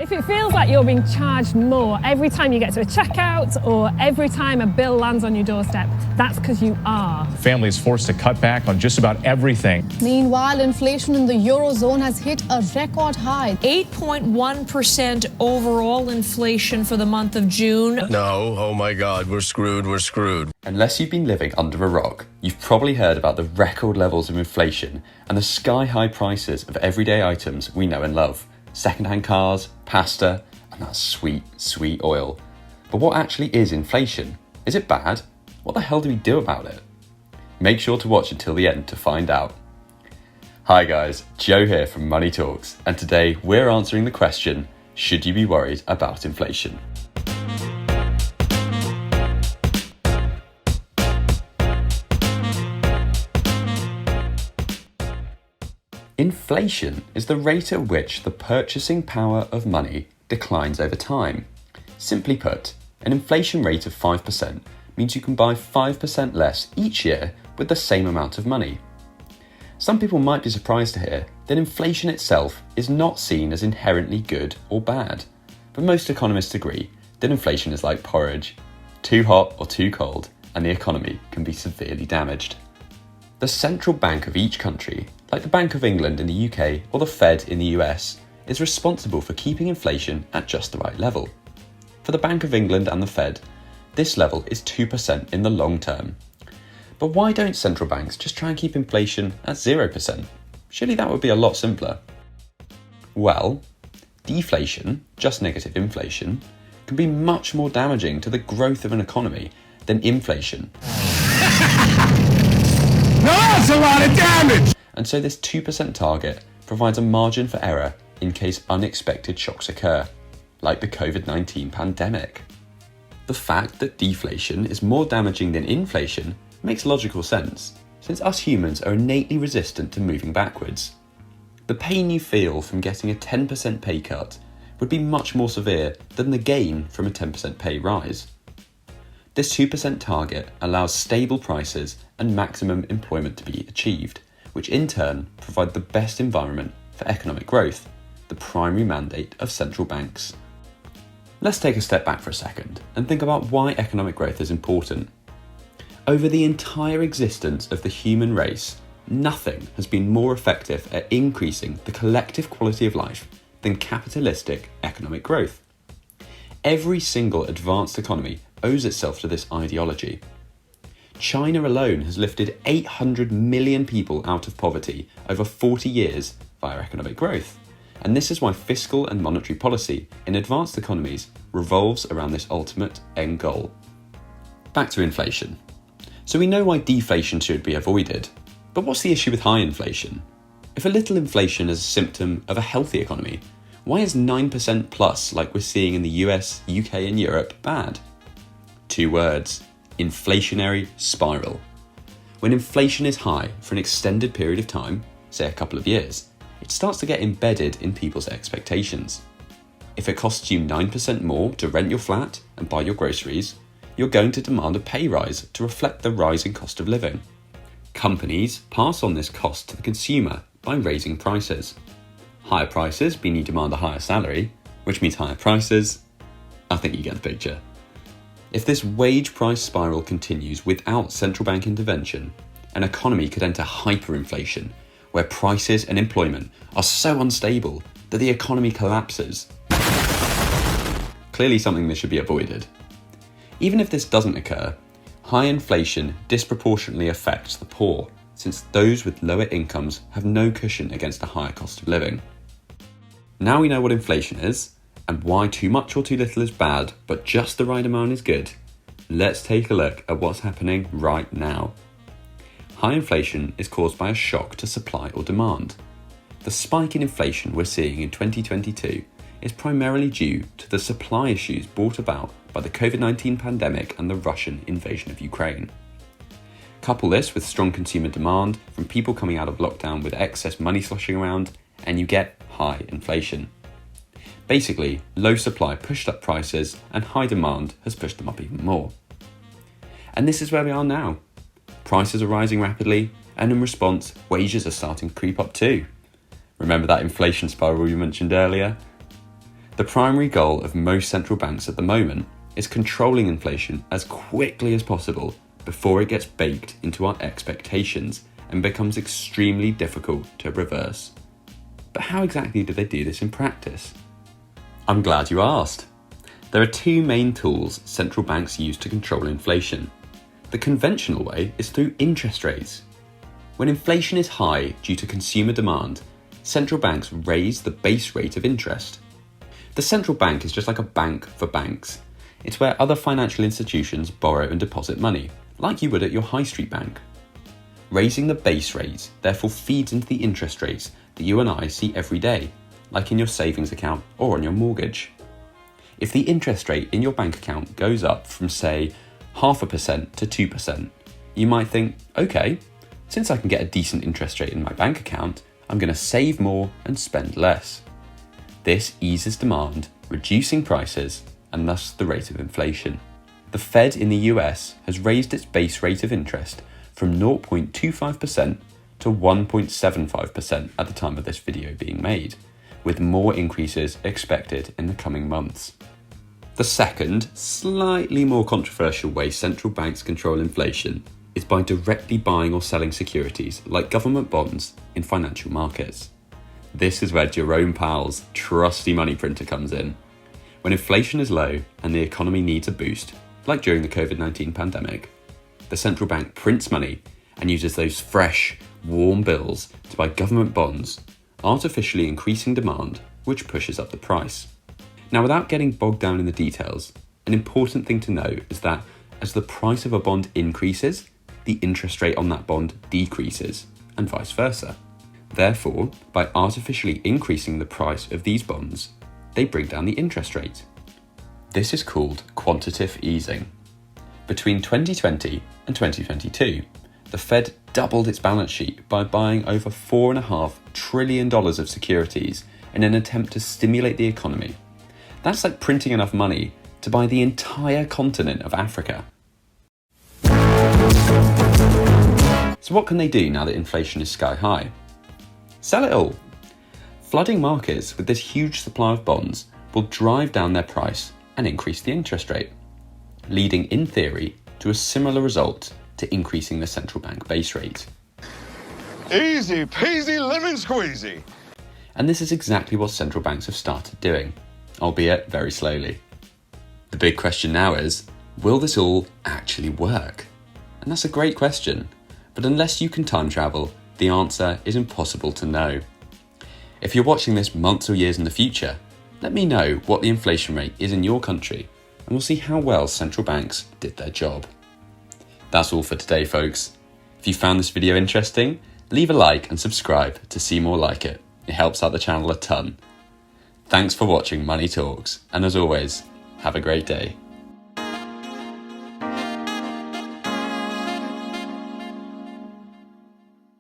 If it feels like you're being charged more every time you get to a checkout or every time a bill lands on your doorstep, that's because you are. Families forced to cut back on just about everything. Meanwhile, inflation in the Eurozone has hit a record high. 8.1% overall inflation for the month of June. No, oh my God, we're screwed. Unless you've been living under a rock, you've probably heard about the record levels of inflation and the sky-high prices of everyday items we know and love. Second-hand cars, pasta, and that sweet, sweet oil. But what actually is inflation? Is it bad? What the hell do we do about it? Make sure to watch until the end to find out. Hi guys, Joe here from Money Talks, and today we're answering the question, should you be worried about inflation? Inflation is the rate at which the purchasing power of money declines over time. Simply put, an inflation rate of 5% means you can buy 5% less each year with the same amount of money. Some people might be surprised to hear that inflation itself is not seen as inherently good or bad, but most economists agree that inflation is like porridge, too hot or too cold, and the economy can be severely damaged. The central bank of each country, like the Bank of England in the UK or the Fed in the US, is responsible for keeping inflation at just the right level. For the Bank of England and the Fed, this level is 2% in the long term. But why don't central banks just try and keep inflation at 0%? Surely that would be a lot simpler. Well, deflation, just negative inflation, can be much more damaging to the growth of an economy than inflation. That's a lot of damage! And so this 2% target provides a margin for error in case unexpected shocks occur, like the COVID-19 pandemic. The fact that deflation is more damaging than inflation makes logical sense, since us humans are innately resistant to moving backwards. The pain you feel from getting a 10% pay cut would be much more severe than the gain from a 10% pay rise. This 2% target allows stable prices and maximum employment to be achieved, which in turn provide the best environment for economic growth, the primary mandate of central banks. Let's take a step back for a second and think about why economic growth is important. Over the entire existence of the human race, nothing has been more effective at increasing the collective quality of life than capitalistic economic growth. Every single advanced economy owes itself to this ideology. China alone has lifted 800 million people out of poverty over 40 years via economic growth. And this is why fiscal and monetary policy in advanced economies revolves around this ultimate end goal. Back to inflation. So we know why deflation should be avoided, but what's the issue with high inflation? If a little inflation is a symptom of a healthy economy, why is 9% plus like we're seeing in the US, UK and Europe bad? 2 words, inflationary spiral. When inflation is high for an extended period of time, say a couple of years, it starts to get embedded in people's expectations. If it costs you 9% more to rent your flat and buy your groceries, you're going to demand a pay rise to reflect the rising cost of living. Companies pass on this cost to the consumer by raising prices. Higher prices mean you demand a higher salary, which means higher prices. I think you get the picture. If this wage price spiral continues without central bank intervention, an economy could enter hyperinflation, where prices and employment are so unstable that the economy collapses. Clearly something that should be avoided. Even if this doesn't occur, high inflation disproportionately affects the poor, since those with lower incomes have no cushion against a higher cost of living. Now we know what inflation is, and why too much or too little is bad, but just the right amount is good. Let's take a look at what's happening right now. High inflation is caused by a shock to supply or demand. The spike in inflation we're seeing in 2022 is primarily due to the supply issues brought about by the COVID-19 pandemic and the Russian invasion of Ukraine. Couple this with strong consumer demand from people coming out of lockdown with excess money sloshing around, and you get high inflation. Basically, low supply pushed up prices and high demand has pushed them up even more. And this is where we are now. Prices are rising rapidly, and in response, wages are starting to creep up too. Remember that inflation spiral you mentioned earlier? The primary goal of most central banks at the moment is controlling inflation as quickly as possible before it gets baked into our expectations and becomes extremely difficult to reverse. But how exactly do they do this in practice? I'm glad you asked. There are two main tools central banks use to control inflation. The conventional way is through interest rates. When inflation is high due to consumer demand, central banks raise the base rate of interest. The central bank is just like a bank for banks. It's where other financial institutions borrow and deposit money, like you would at your high street bank. Raising the base rate therefore feeds into the interest rates that you and I see every day, like in your savings account or on your mortgage. If the interest rate in your bank account goes up from, say, 0.5% to 2%, you might think, okay, since I can get a decent interest rate in my bank account, I'm going to save more and spend less. This eases demand, reducing prices, and thus the rate of inflation. The Fed in the US has raised its base rate of interest from 0.25% to 1.75% at the time of this video being made, with more increases expected in the coming months. The second, slightly more controversial way central banks control inflation is by directly buying or selling securities like government bonds in financial markets. This is where Jerome Powell's trusty money printer comes in. When inflation is low and the economy needs a boost, like during the COVID-19 pandemic, the central bank prints money and uses those fresh, warm bills to buy government bonds, artificially increasing demand, which pushes up the price. Now, without getting bogged down in the details, an important thing to know is that as the price of a bond increases, the interest rate on that bond decreases, and vice versa. Therefore, by artificially increasing the price of these bonds, they bring down the interest rate. This is called quantitative easing. Between 2020 and 2022, the Fed doubled its balance sheet by buying over $4.5 trillion of securities in an attempt to stimulate the economy. That's like printing enough money to buy the entire continent of Africa. So what can they do now that inflation is sky high? Sell it all. Flooding markets with this huge supply of bonds will drive down their price and increase the interest rate, leading in theory to a similar result to increasing the central bank base rate. Easy peasy lemon squeezy. And this is exactly what central banks have started doing, albeit very slowly. The big question now is, will this all actually work? And that's a great question, but unless you can time travel, the answer is impossible to know. If you're watching this months or years in the future, let me know what the inflation rate is in your country, and we'll see how well central banks did their job. That's all for today, folks. If you found this video interesting, leave a like and subscribe to see more like it. It helps out the channel a ton. Thanks for watching Money Talks, and as always, have a great day.